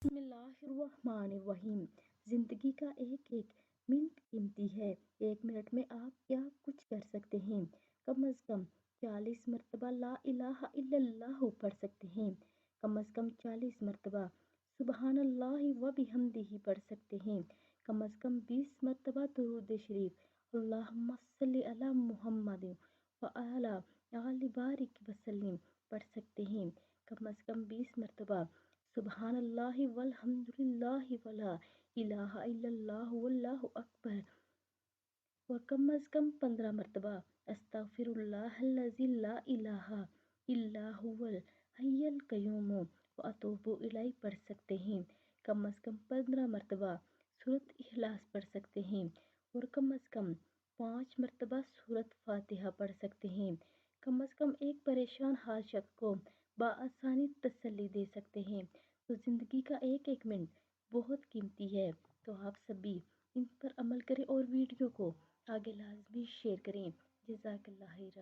بسم اللہ الرحمن الرحیم۔ زندگی کا ایک ایک منٹ قیمتی ہے۔ ایک منٹ میں آپ کیا کچھ کر سکتے ہیں؟ کم از کم 40 مرتبہ لا الہ الا اللہ پڑھ سکتے ہیں۔ کم از کم 40 مرتبہ سبحان اللہ و بحمدہ پڑھ سکتے ہیں۔ کم از کم 20 مرتبہ درود شریف اللہم صلی علی محمد و علی آل بارک وسلم پڑھ سکتے ہیں۔ کم از کم 20 مرتبہ سبحان اللہ والحمد للہ ولا الہ الا اللہ واللہ اکبر، اور کم از کم 15 مرتبہ استغفر اللہ الذی لا الہ الا هو الحی القیوم واتوب الیہ پڑھ سکتے ہیں۔ کم از کم 15 مرتبہ سورۃ اخلاص پڑھ سکتے ہیں، اور کم از کم 5 مرتبہ سورۃ فاتحہ پڑھ سکتے ہیں۔ کم از کم ایک پریشان حال شخص کو بآسانی تسلی دے سکتے ہیں۔ تو زندگی کا ایک ایک منٹ بہت قیمتی ہے، تو آپ سبھی ان پر عمل کریں اور ویڈیو کو آگے لازمی شیئر کریں۔ جزاک اللہ خیر۔